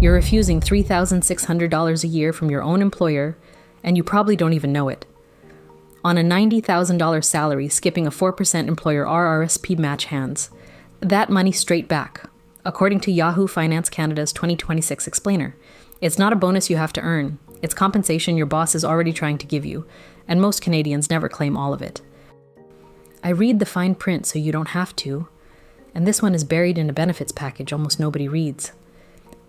You're refusing $3,600 a year from your own employer, and you probably don't even know it. On a $90,000 salary, skipping a 4% employer RRSP match hands. That money straight back, according to Yahoo Finance Canada's 2026 explainer. It's not a bonus you have to earn. It's compensation your boss is already trying to give you, and most Canadians never claim all of it. I read the fine print so you don't have to, and this one is buried in a benefits package almost nobody reads.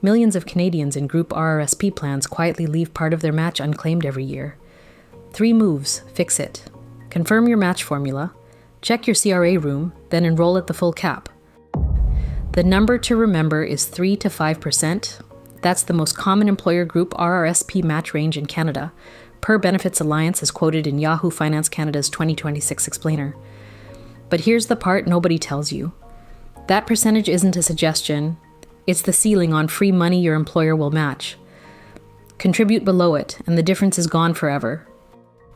Millions of Canadians in group RRSP plans quietly leave part of their match unclaimed every year. 3 moves, fix it. Confirm your match formula, check your CRA room, then enroll at the full cap. The number to remember is 3 to 5%. That's the most common employer group RRSP match range in Canada, per Benefits Alliance as quoted in Yahoo Finance Canada's 2026 explainer. But here's the part nobody tells you. That percentage isn't a suggestion, it's the ceiling on free money your employer will match. Contribute below it, and the difference is gone forever.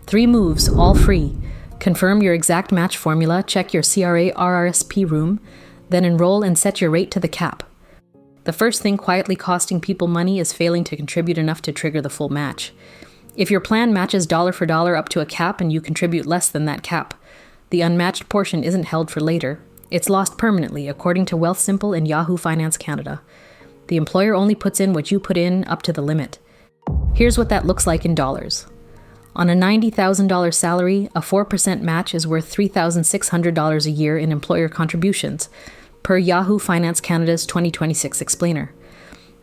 3 moves, all free. Confirm your exact match formula, check your CRA RRSP room, then enroll and set your rate to the cap. The first thing quietly costing people money is failing to contribute enough to trigger the full match. If your plan matches dollar for dollar up to a cap and you contribute less than that cap, the unmatched portion isn't held for later. It's lost permanently, according to Wealthsimple and Yahoo Finance Canada. The employer only puts in what you put in up to the limit. Here's what that looks like in dollars. On a $90,000 salary, a 4% match is worth $3,600 a year in employer contributions, per Yahoo Finance Canada's 2026 explainer.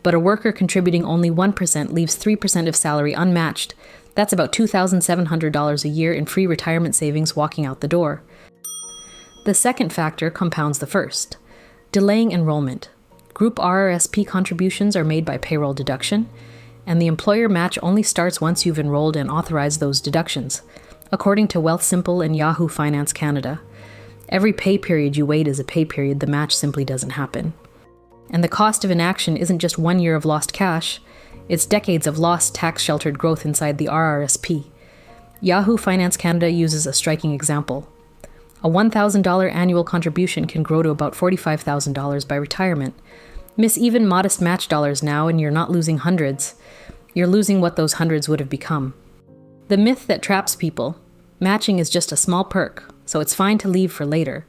But a worker contributing only 1% leaves 3% of salary unmatched. That's about $2,700 a year in free retirement savings walking out the door. The second factor compounds the first. Delaying enrollment. Group RRSP contributions are made by payroll deduction, and the employer match only starts once you've enrolled and authorized those deductions, according to Wealthsimple and Yahoo Finance Canada. Every pay period you wait is a pay period, the match simply doesn't happen. And the cost of inaction isn't just 1 year of lost cash, it's decades of lost tax-sheltered growth inside the RRSP. Yahoo Finance Canada uses a striking example. A $1,000 annual contribution can grow to about $45,000 by retirement. Miss even modest match dollars now and you're not losing hundreds. You're losing what those hundreds would have become. The myth that traps people. Matching is just a small perk, so it's fine to leave for later.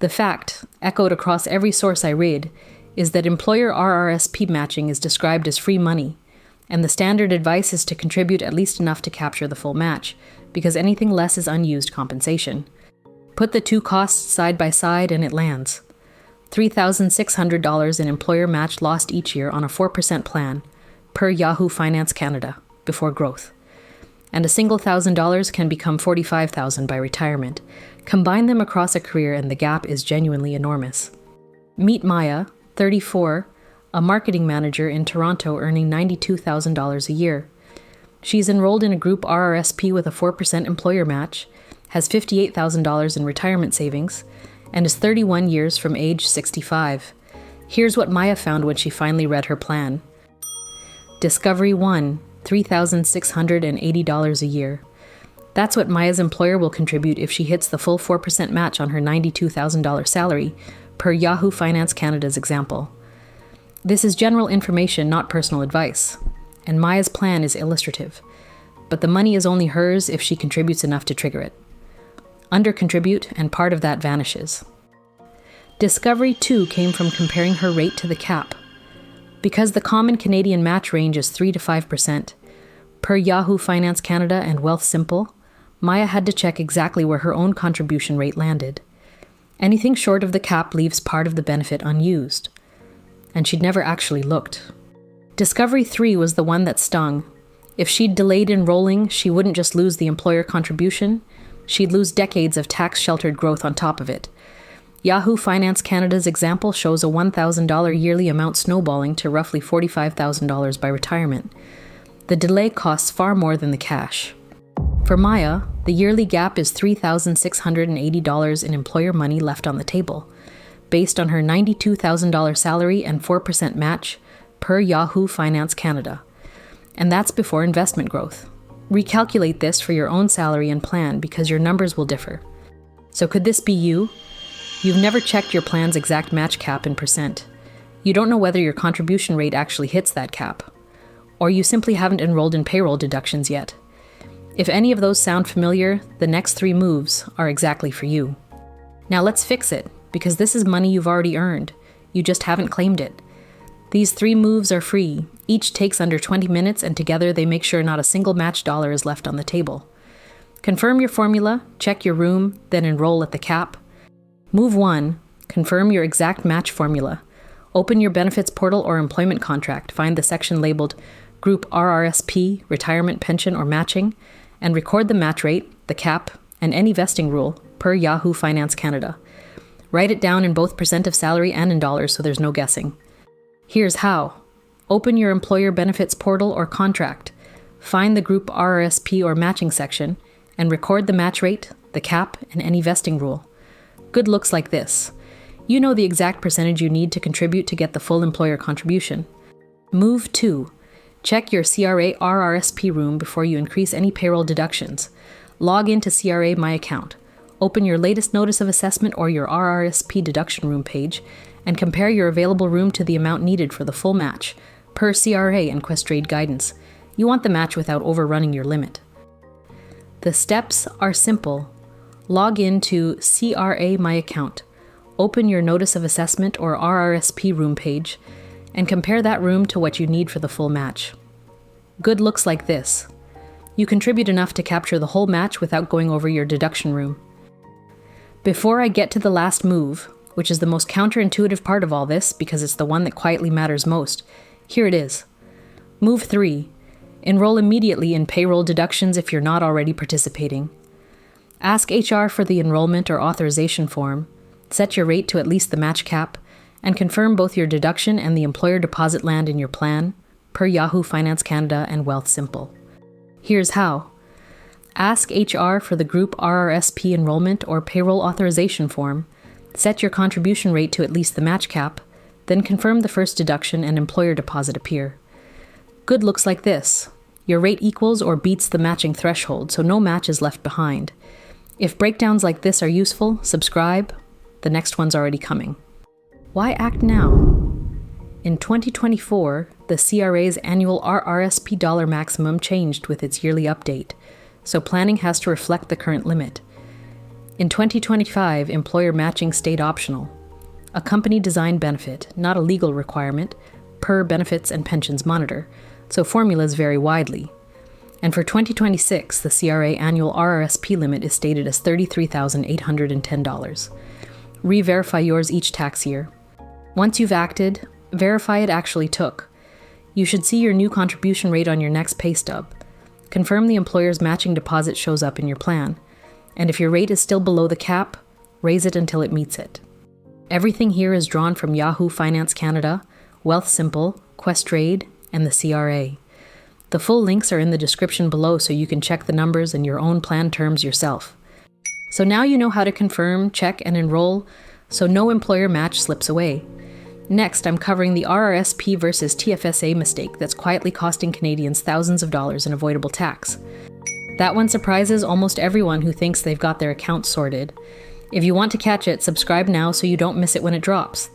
The fact, echoed across every source I read, is that employer RRSP matching is described as free money, and the standard advice is to contribute at least enough to capture the full match, because anything less is unused compensation. Put the 2 costs side by side and it lands. $3,600 in employer match lost each year on a 4% plan, per Yahoo Finance Canada, before growth. And a single $1,000 can become $45,000 by retirement. Combine them across a career and the gap is genuinely enormous. Meet Maya, 34, a marketing manager in Toronto earning $92,000 a year. She's enrolled in a group RRSP with a 4% employer match, has $58,000 in retirement savings, and is 31 years from age 65. Here's what Maya found when she finally read her plan. Discovery 1, $3,680 a year. That's what Maya's employer will contribute if she hits the full 4% match on her $92,000 salary, per Yahoo Finance Canada's example. This is general information, not personal advice, and Maya's plan is illustrative. But the money is only hers if she contributes enough to trigger it. Under-contribute, and part of that vanishes. Discovery 2 came from comparing her rate to the cap. Because the common Canadian match range is 3 to 5%, per Yahoo Finance Canada and Wealthsimple, Maya had to check exactly where her own contribution rate landed. Anything short of the cap leaves part of the benefit unused. And she'd never actually looked. Discovery 3 was the one that stung. If she'd delayed enrolling, she wouldn't just lose the employer contribution, she'd lose decades of tax-sheltered growth on top of it. Yahoo Finance Canada's example shows a $1,000 yearly amount snowballing to roughly $45,000 by retirement. The delay costs far more than the cash. For Maya, the yearly gap is $3,680 in employer money left on the table, based on her $92,000 salary and 4% match, per Yahoo Finance Canada. And that's before investment growth. Recalculate this for your own salary and plan because your numbers will differ. So could this be you? You've never checked your plan's exact match cap in percent. You don't know whether your contribution rate actually hits that cap, or you simply haven't enrolled in payroll deductions yet. If any of those sound familiar, the next 3 moves are exactly for you. Now let's fix it, because this is money you've already earned. You just haven't claimed it. These 3 moves are free. Each takes under 20 minutes, and together they make sure not a single match dollar is left on the table. Confirm your formula, check your room, then enroll at the cap. Move 1. Confirm your exact match formula. Open your benefits portal or employment contract, find the section labeled Group RRSP, Retirement Pension or Matching, and record the match rate, the cap, and any vesting rule per Yahoo Finance Canada. Write it down in both % of salary and in dollars so there's no guessing. Here's how. Open your employer benefits portal or contract. Find the Group RRSP or Matching section and record the match rate, the cap, and any vesting rule. Good looks like this. You know the exact percentage you need to contribute to get the full employer contribution. Move 2. Check your CRA RRSP room before you increase any payroll deductions. Log into CRA My Account. Open your latest notice of assessment or your RRSP deduction room page and compare your available room to the amount needed for the full match, per CRA and Questrade guidance. You want the match without overrunning your limit. The steps are simple. Log into CRA My Account. Open your notice of assessment or RRSP room page and compare that room to what you need for the full match. Good looks like this. You contribute enough to capture the whole match without going over your deduction room. Before I get to the last move, which is the most counterintuitive part of all this because it's the one that quietly matters most, here it is. Move 3. Enroll immediately in payroll deductions if you're not already participating. Ask HR for the enrollment or authorization form, set your rate to at least the match cap, and confirm both your deduction and the employer deposit land in your plan, per Yahoo Finance Canada and Wealthsimple. Here's how. Ask HR for the Group RRSP enrollment or payroll authorization form, set your contribution rate to at least the match cap, then confirm the first deduction and employer deposit appear. Good looks like this. Your rate equals or beats the matching threshold, so no match is left behind. If breakdowns like this are useful, subscribe. The next one's already coming. Why act now? In 2024, the CRA's annual RRSP dollar maximum changed with its yearly update, so planning has to reflect the current limit. In 2025, employer matching stayed optional, a company-designed benefit, not a legal requirement, per Benefits and Pensions Monitor, so formulas vary widely. And for 2026, the CRA annual RRSP limit is stated as $33,810. Re-verify yours each tax year. Once you've acted, verify it actually took. You should see your new contribution rate on your next pay stub. Confirm the employer's matching deposit shows up in your plan. And if your rate is still below the cap, raise it until it meets it. Everything here is drawn from Yahoo Finance Canada, Wealthsimple, Questrade, and the CRA. The full links are in the description below so you can check the numbers and your own plan terms yourself. So now you know how to confirm, check, and enroll so no employer match slips away. Next, I'm covering the RRSP versus TFSA mistake that's quietly costing Canadians thousands of dollars in avoidable tax. That one surprises almost everyone who thinks they've got their accounts sorted. If you want to catch it, subscribe now so you don't miss it when it drops.